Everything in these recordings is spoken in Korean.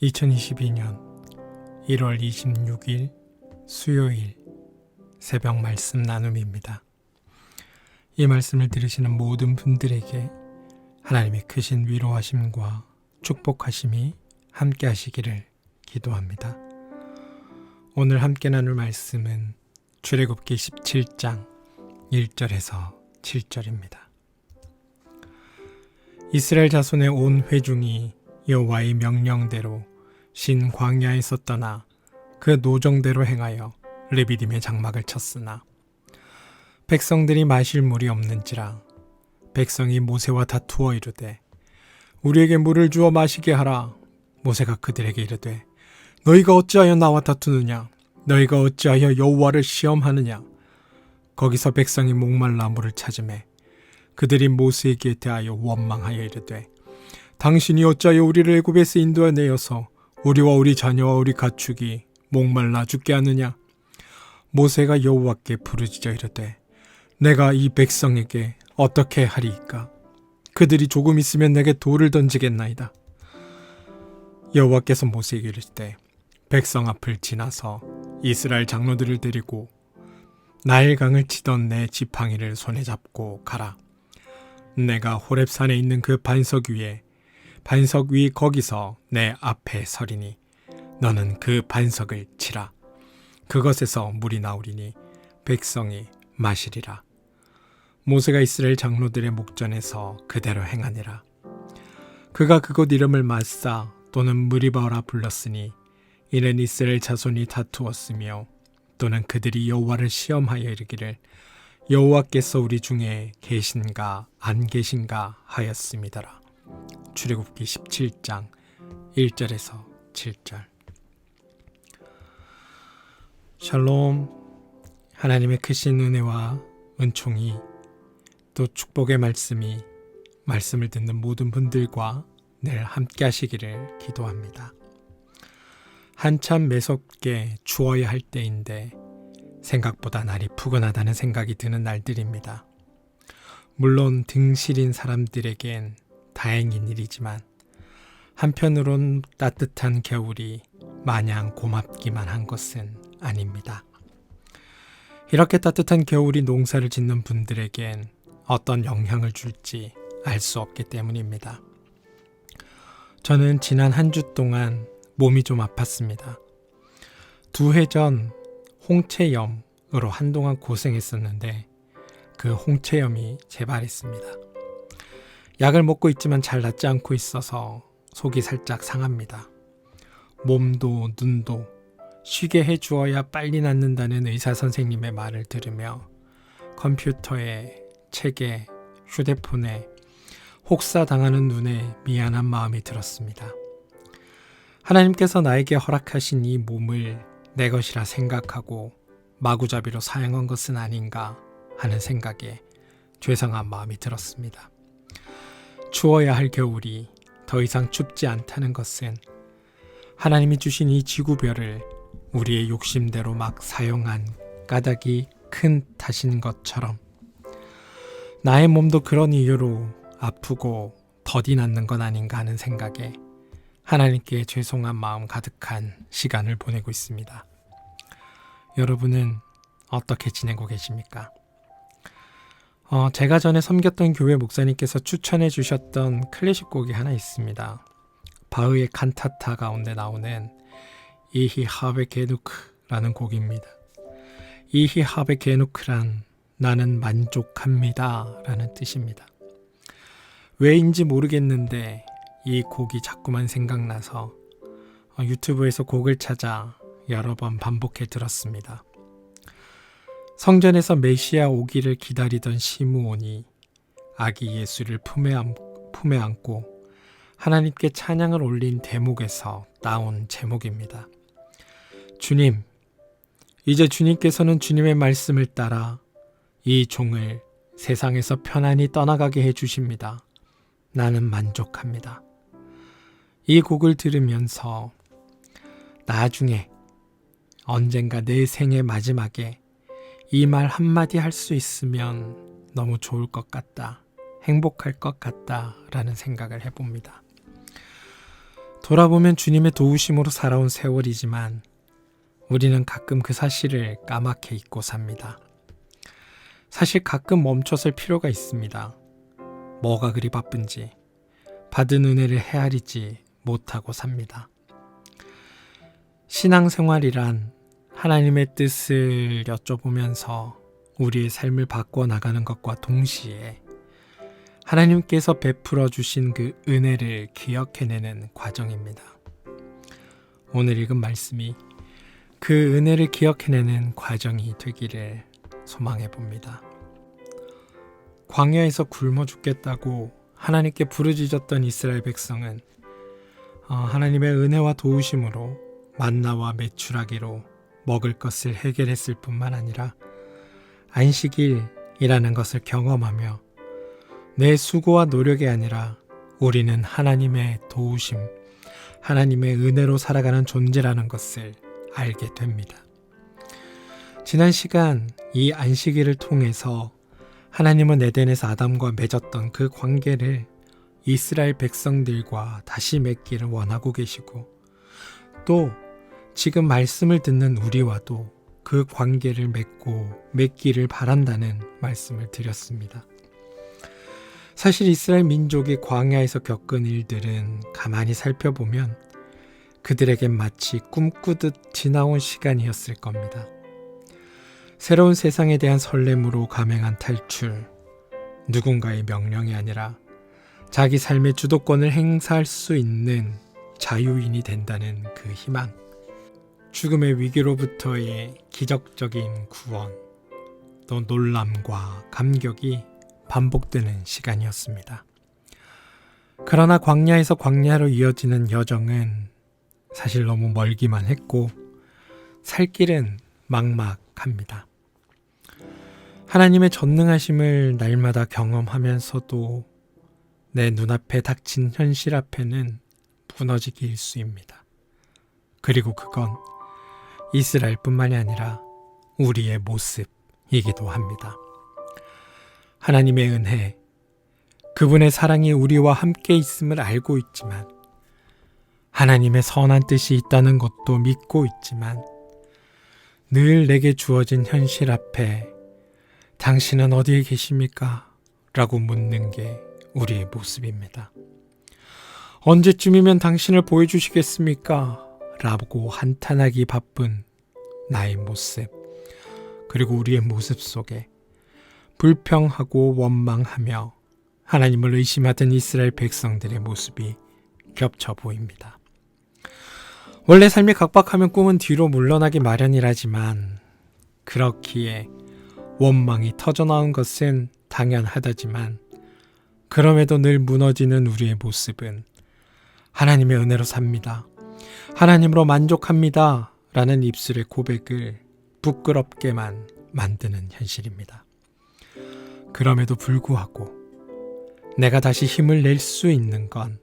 2022년 1월 26일 수요일 새벽 말씀 나눔입니다. 이 말씀을 들으시는 모든 분들에게 하나님의 크신 위로하심과 축복하심이 함께 하시기를 기도합니다. 오늘 함께 나눌 말씀은 출애굽기 17장 1절에서 7절입니다. 이스라엘 자손의 온 회중이 여호와의 명령대로 신 광야에서 떠나 그 노정대로 행하여 르비딤의 장막을 쳤으나 백성들이 마실 물이 없는지라 백성이 모세와 다투어 이르되 우리에게 물을 주어 마시게 하라. 모세가 그들에게 이르되 너희가 어찌하여 나와 다투느냐? 너희가 어찌하여 여호와를 시험하느냐? 거기서 백성이 목말라 물을 찾으매 그들이 모세에게 대하여 원망하여 이르되 당신이 어찌하여 우리를 애굽에서 인도하내어서 우리와 우리 자녀와 우리 가축이 목말라 죽게 하느냐? 모세가 여호와께 부르짖어 이르되 내가 이 백성에게 어떻게 하리이까? 그들이 조금 있으면 내게 돌을 던지겠나이다. 여호와께서 모세에게 이르시되 백성 앞을 지나서 이스라엘 장로들을 데리고 나일강을 치던 내 지팡이를 손에 잡고 가라. 내가 호렙산에 있는 그 반석 위 거기서 내 앞에 서리니 너는 그 반석을 치라. 그것에서 물이 나오리니 백성이 마시리라. 모세가 이스라엘 장로들의 목전에서 그대로 행하니라. 그가 그곳 이름을 마사 또는 무리바라 불렀으니 이는 이스라엘 자손이 다투었으며 또는 그들이 여호와를 시험하여 이르기를 여호와께서 우리 중에 계신가 안 계신가 하였음이더라. 출애굽기 17장 1절에서 7절. 샬롬. 하나님의 크신 은혜와 은총이 또 축복의 말씀을 듣는 모든 분들과 늘 함께 하시기를 기도합니다. 한참 매섭게 추워야 할 때인데 생각보다 날이 푸근하다는 생각이 드는 날들입니다. 물론 등 시린 사람들에겐 다행인 일이지만 한편으론 따뜻한 겨울이 마냥 고맙기만 한 것은 아닙니다. 이렇게 따뜻한 겨울이 농사를 짓는 분들에겐 어떤 영향을 줄지 알 수 없기 때문입니다. 저는 지난 한 주 동안 몸이 좀 아팠습니다. 2해 전 홍채염으로 한동안 고생했었는데 그 홍채염이 재발했습니다. 약을 먹고 있지만 잘 낫지 않고 있어서 속이 살짝 상합니다. 몸도 눈도 쉬게 해주어야 빨리 낫는다는 의사 선생님의 말을 들으며 컴퓨터에 책에 휴대폰에 혹사당하는 눈에 미안한 마음이 들었습니다. 하나님께서 나에게 허락하신 이 몸을 내 것이라 생각하고 마구잡이로 사용한 것은 아닌가 하는 생각에 죄송한 마음이 들었습니다. 추워야 할 겨울이 더 이상 춥지 않다는 것은 하나님이 주신 이 지구별을 우리의 욕심대로 막 사용한 까닭이 큰 탓인 것처럼 나의 몸도 그런 이유로 아프고 더디 낫는 건 아닌가 하는 생각에 하나님께 죄송한 마음 가득한 시간을 보내고 있습니다. 여러분은 어떻게 지내고 계십니까? 제가 전에 섬겼던 교회 목사님께서 추천해 주셨던 클래식 곡이 하나 있습니다. 바흐의 칸타타 가운데 나오는 이히 하베 게누크라는 곡입니다. 이히 하베 게누크란 나는 만족합니다 라는 뜻입니다. 왜인지 모르겠는데 이 곡이 자꾸만 생각나서 유튜브에서 곡을 찾아 여러 번 반복해 들었습니다. 성전에서 메시아 오기를 기다리던 시므온이 아기 예수를 품에 안고 하나님께 찬양을 올린 대목에서 나온 제목입니다. 주님, 이제 주님께서는 주님의 말씀을 따라 이 종을 세상에서 편안히 떠나가게 해주십니다. 나는 만족합니다. 이 곡을 들으면서 나중에 언젠가 내 생의 마지막에 이 말 한마디 할 수 있으면 너무 좋을 것 같다, 행복할 것 같다 라는 생각을 해봅니다. 돌아보면 주님의 도우심으로 살아온 세월이지만 우리는 가끔 그 사실을 까맣게 잊고 삽니다. 사실 가끔 멈춰설 필요가 있습니다. 뭐가 그리 바쁜지 받은 은혜를 헤아리지 못하고 삽니다. 신앙생활이란 하나님의 뜻을 여쭤보면서 우리의 삶을 바꿔나가는 것과 동시에 하나님께서 베풀어 주신 그 은혜를 기억해내는 과정입니다. 오늘 읽은 말씀이 그 은혜를 기억해내는 과정이 되기를 소망해 봅니다. 광야에서 굶어 죽겠다고 하나님께 부르짖었던 이스라엘 백성은 하나님의 은혜와 도우심으로 만나와 메추라기로 먹을 것을 해결했을 뿐만 아니라 안식일이라는 것을 경험하며 내 수고와 노력이 아니라 우리는 하나님의 도우심, 하나님의 은혜로 살아가는 존재라는 것을 알게 됩니다. 지난 시간 이 안식일을 통해서 하나님은 에덴에서 아담과 맺었던 그 관계를 이스라엘 백성들과 다시 맺기를 원하고 계시고 또 지금 말씀을 듣는 우리와도 그 관계를 맺기를 바란다는 말씀을 드렸습니다. 사실 이스라엘 민족이 광야에서 겪은 일들은 가만히 살펴보면 그들에겐 마치 꿈꾸듯 지나온 시간이었을 겁니다. 새로운 세상에 대한 설렘으로 감행한 탈출, 누군가의 명령이 아니라 자기 삶의 주도권을 행사할 수 있는 자유인이 된다는 그 희망, 죽음의 위기로부터의 기적적인 구원, 또 놀람과 감격이 반복되는 시간이었습니다. 그러나 광야에서 광야로 이어지는 여정은 사실 너무 멀기만 했고 살 길은 막막합니다. 하나님의 전능하심을 날마다 경험하면서도 내 눈앞에 닥친 현실 앞에는 무너지기 일쑤입니다. 그리고 그건 이스라엘뿐만이 아니라 우리의 모습이기도 합니다. 하나님의 은혜, 그분의 사랑이 우리와 함께 있음을 알고 있지만 하나님의 선한 뜻이 있다는 것도 믿고 있지만 늘 내게 주어진 현실 앞에 당신은 어디에 계십니까? 라고 묻는 게 우리의 모습입니다. 언제쯤이면 당신을 보여주시겠습니까? 라고 한탄하기 바쁜 나의 모습, 그리고 우리의 모습 속에 불평하고 원망하며 하나님을 의심하던 이스라엘 백성들의 모습이 겹쳐 보입니다. 원래 삶이 각박하면 꿈은 뒤로 물러나기 마련이라지만 그렇기에 원망이 터져나온 것은 당연하다지만 그럼에도 늘 무너지는 우리의 모습은 하나님의 은혜로 삽니다. 하나님으로 만족합니다. 라는 입술의 고백을 부끄럽게만 만드는 현실입니다. 그럼에도 불구하고 내가 다시 힘을 낼 수 있는 건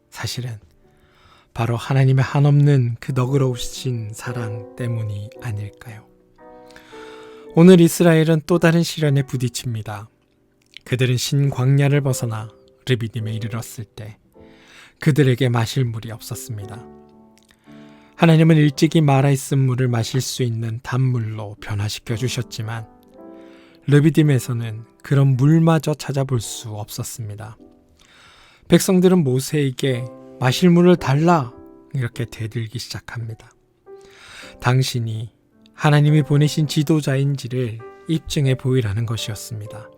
사실은 바로 하나님의 한없는 그 너그러우신 사랑 때문이 아닐까요? 오늘 이스라엘은 또 다른 시련에 부딪힙니다. 그들은 신광야를 벗어나 르비딤에 이르렀을 때 그들에게 마실 물이 없었습니다. 하나님은 일찍이 말아 있은 물을 마실 수 있는 단물로 변화시켜 주셨지만 르비딤에서는 그런 물마저 찾아볼 수 없었습니다. 백성들은 모세에게 마실 물을 달라 이렇게 대들기 시작합니다. 당신이 하나님이 보내신 지도자인지를 입증해 보이라는 것이었습니다.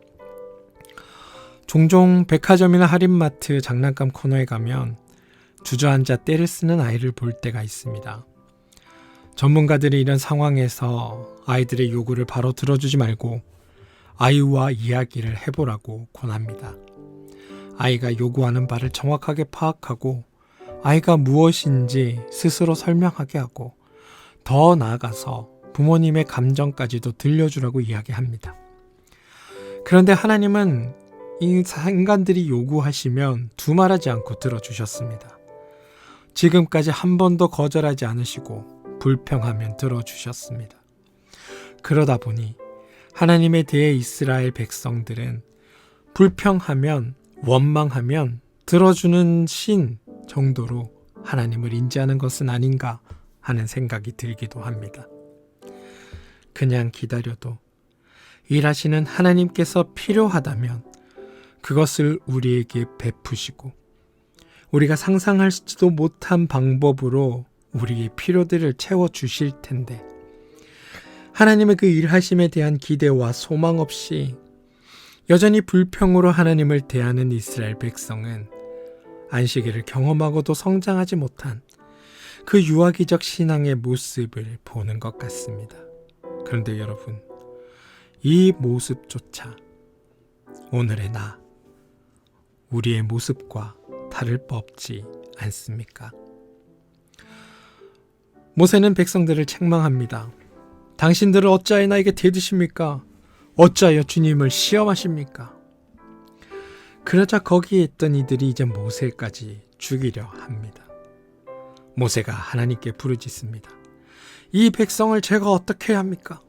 종종 백화점이나 할인마트 장난감 코너에 가면 주저앉아 떼를 쓰는 아이를 볼 때가 있습니다. 전문가들이 이런 상황에서 아이들의 요구를 바로 들어주지 말고 아이와 이야기를 해보라고 권합니다. 아이가 요구하는 바를 정확하게 파악하고 아이가 무엇인지 스스로 설명하게 하고 더 나아가서 부모님의 감정까지도 들려주라고 이야기합니다. 그런데 하나님은 이 인간들이 요구하시면 두말하지 않고 들어주셨습니다. 지금까지 한 번도 거절하지 않으시고 불평하면 들어주셨습니다. 그러다 보니 하나님에 대해 이스라엘 백성들은 불평하면 원망하면 들어주는 신 정도로 하나님을 인지하는 것은 아닌가 하는 생각이 들기도 합니다. 그냥 기다려도 일하시는 하나님께서 필요하다면 그것을 우리에게 베푸시고 우리가 상상하지도 못한 방법으로 우리의 필요들을 채워주실 텐데 하나님의 그 일하심에 대한 기대와 소망 없이 여전히 불평으로 하나님을 대하는 이스라엘 백성은 안식일을 경험하고도 성장하지 못한 그 유아기적 신앙의 모습을 보는 것 같습니다. 그런데 여러분, 이 모습조차 오늘의 나, 우리의 모습과 다를 바 없지 않습니까? 모세는 백성들을 책망합니다. 당신들은 어찌하여 나에게 대드십니까? 어찌하여 주님을 시험하십니까? 그러자 거기에 있던 이들이 이제 모세까지 죽이려 합니다. 모세가 하나님께 부르짖습니다. 이 백성을 제가 어떻게 해야 합니까?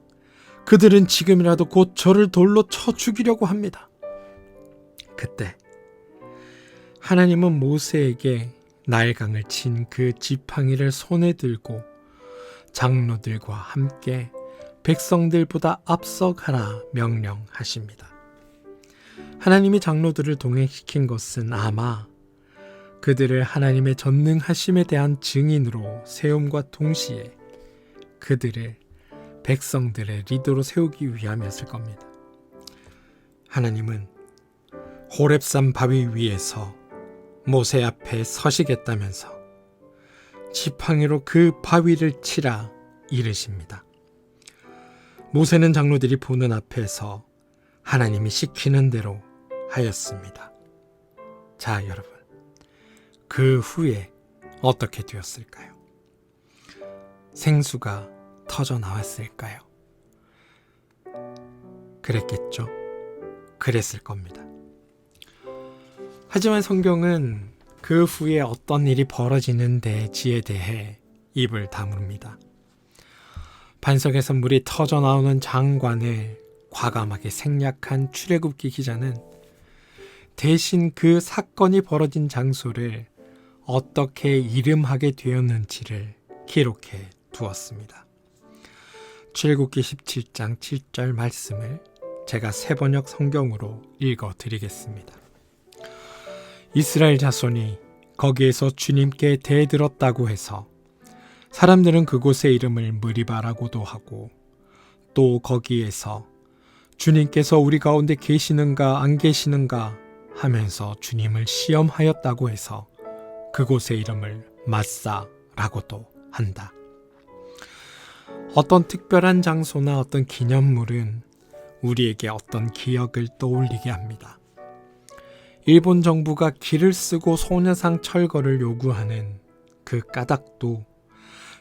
그들은 지금이라도 곧 저를 돌로 쳐 죽이려고 합니다. 그때 하나님은 모세에게 나일강을 친 그 지팡이를 손에 들고 장로들과 함께 백성들보다 앞서 가라 명령하십니다. 하나님이 장로들을 동행시킨 것은 아마 그들을 하나님의 전능하심에 대한 증인으로 세움과 동시에 그들을 백성들의 리더로 세우기 위함이었을 겁니다. 하나님은 호렙산 바위 위에서 모세 앞에 서시겠다면서 지팡이로 그 바위를 치라 이르십니다. 모세는 장로들이 보는 앞에서 하나님이 시키는 대로 하였습니다. 자, 여러분, 그 후에 어떻게 되었을까요? 생수가 터져 나왔을까요? 그랬겠죠? 그랬을 겁니다. 하지만 성경은 그 후에 어떤 일이 벌어지는 데지에 대해 입을 다뭅니다. 반석에서 물이 터져 나오는 장관을 과감하게 생략한 출애굽기 기자는 대신 그 사건이 벌어진 장소를 어떻게 이름하게 되었는지를 기록해 두었습니다. 출애굽기 17장 7절 말씀을 제가 새번역 성경으로 읽어 드리겠습니다. 이스라엘 자손이 거기에서 주님께 대들었다고 해서 사람들은 그곳의 이름을 무리바라고도 하고 또 거기에서 주님께서 우리 가운데 계시는가 안 계시는가 하면서 주님을 시험하였다고 해서 그곳의 이름을 마사라고도 한다. 어떤 특별한 장소나 어떤 기념물은 우리에게 어떤 기억을 떠올리게 합니다. 일본 정부가 길을 쓰고 소녀상 철거를 요구하는 그 까닭도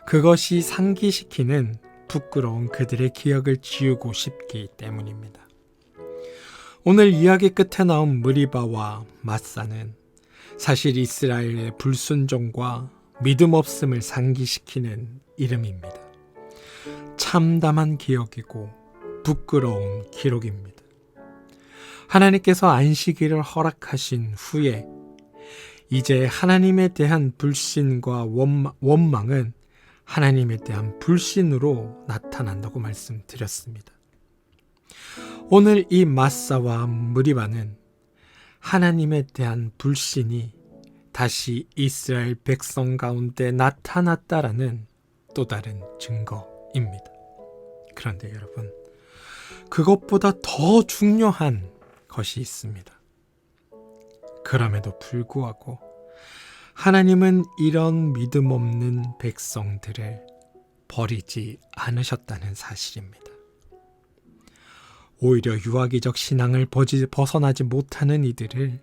그것이 상기시키는 부끄러운 그들의 기억을 지우고 싶기 때문입니다. 오늘 이야기 끝에 나온 무리바와 마사는 사실 이스라엘의 불순종과 믿음 없음을 상기시키는 이름입니다. 참담한 기억이고 부끄러운 기록입니다. 하나님께서 안식일을 허락하신 후에 이제 하나님에 대한 불신과 원망은 하나님에 대한 불신으로 나타난다고 말씀드렸습니다. 오늘 이 마사와 무리바는 하나님에 대한 불신이 다시 이스라엘 백성 가운데 나타났다라는 또 다른 증거입니다. 그런데 여러분, 그것보다 더 중요한 것이 있습니다. 그럼에도 불구하고 하나님은 이런 믿음 없는 백성들을 버리지 않으셨다는 사실입니다. 오히려 유아기적 신앙을 벗어나지 못하는 이들을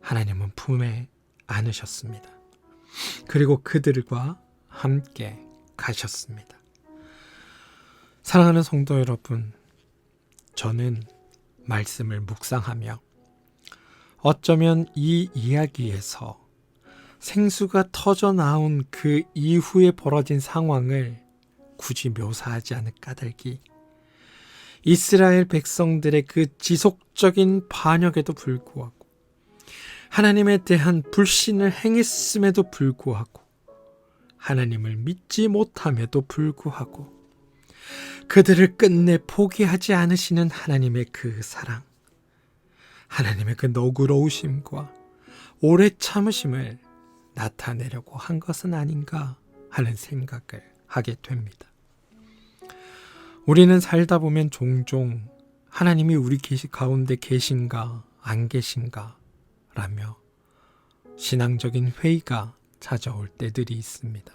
하나님은 품에 안으셨습니다. 그리고 그들과 함께 가셨습니다. 사랑하는 성도 여러분, 저는 말씀을 묵상하며 어쩌면 이 이야기에서 생수가 터져 나온 그 이후에 벌어진 상황을 굳이 묘사하지 않을 까닭이 이스라엘 백성들의 그 지속적인 반역에도 불구하고 하나님에 대한 불신을 행했음에도 불구하고 하나님을 믿지 못함에도 불구하고 그들을 끝내 포기하지 않으시는 하나님의 그 사랑, 하나님의 그 너그러우심과 오래 참으심을 나타내려고 한 것은 아닌가 하는 생각을 하게 됩니다. 우리는 살다 보면 종종 하나님이 우리 가운데 계신가 안 계신가 라며 신앙적인 회의가 찾아올 때들이 있습니다.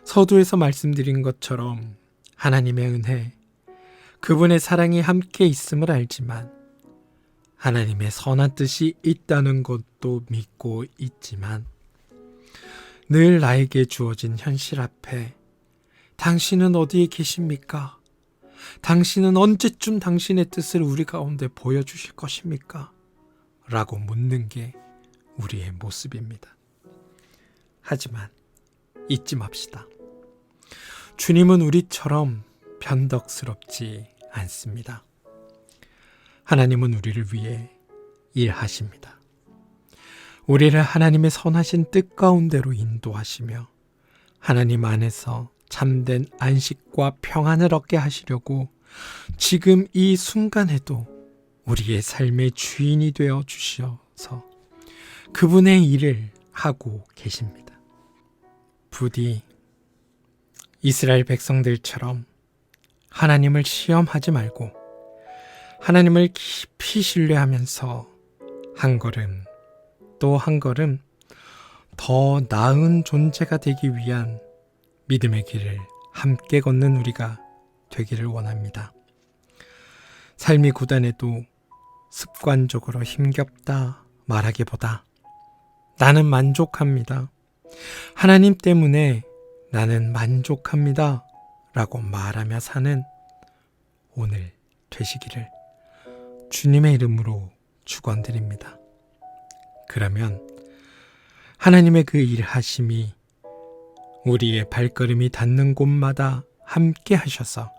서두에서 말씀드린 것처럼 하나님의 은혜, 그분의 사랑이 함께 있음을 알지만 하나님의 선한 뜻이 있다는 것도 믿고 있지만 늘 나에게 주어진 현실 앞에 당신은 어디에 계십니까? 당신은 언제쯤 당신의 뜻을 우리 가운데 보여주실 것입니까? 라고 묻는 게 우리의 모습입니다. 하지만 잊지 맙시다. 주님은 우리처럼 변덕스럽지 않습니다. 하나님은 우리를 위해 일하십니다. 우리를 하나님의 선하신 뜻 가운데로 인도하시며 하나님 안에서 참된 안식과 평안을 얻게 하시려고 지금 이 순간에도 우리의 삶의 주인이 되어 주셔서 그분의 일을 하고 계십니다. 부디 이스라엘 백성들처럼 하나님을 시험하지 말고 하나님을 깊이 신뢰하면서 한 걸음 또 한 걸음 더 나은 존재가 되기 위한 믿음의 길을 함께 걷는 우리가 되기를 원합니다. 삶이 고단해도 습관적으로 힘겹다 말하기보다 나는 만족합니다. 하나님 때문에 나는 만족합니다. 라고 말하며 사는 오늘 되시기를 주님의 이름으로 축원드립니다. 그러면 하나님의 그 일하심이 우리의 발걸음이 닿는 곳마다 함께 하셔서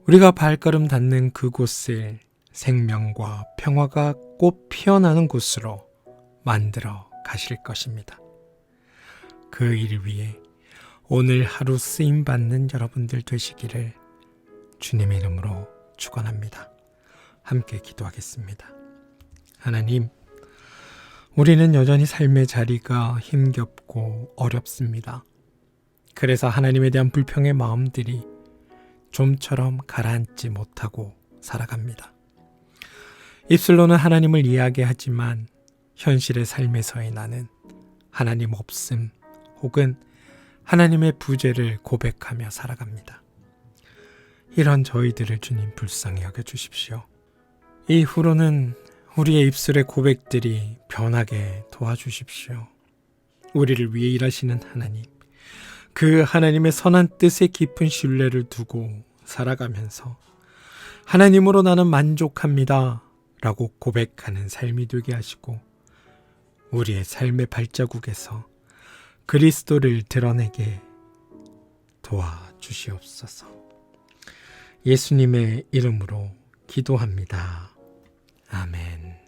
우리가 발걸음 닿는 그곳을 생명과 평화가 꽃 피어나는 곳으로 만들어 가실 것입니다. 그 일을 위해 오늘 하루 쓰임받는 여러분들 되시기를 주님의 이름으로 축원합니다. 함께 기도하겠습니다. 하나님, 우리는 여전히 삶의 자리가 힘겹고 어렵습니다. 그래서 하나님에 대한 불평의 마음들이 좀처럼 가라앉지 못하고 살아갑니다. 입술로는 하나님을 이야기하지만 현실의 삶에서의 나는 하나님 없음 혹은 하나님의 부재를 고백하며 살아갑니다. 이런 저희들을 주님 불쌍히 여겨주십시오. 이후로는 우리의 입술의 고백들이 변하게 도와주십시오. 우리를 위해 일하시는 하나님, 그 하나님의 선한 뜻에 깊은 신뢰를 두고 살아가면서 하나님으로 나는 만족합니다 라고 고백하는 삶이 되게 하시고 우리의 삶의 발자국에서 그리스도를 드러내게 도와주시옵소서. 예수님의 이름으로 기도합니다. 아멘.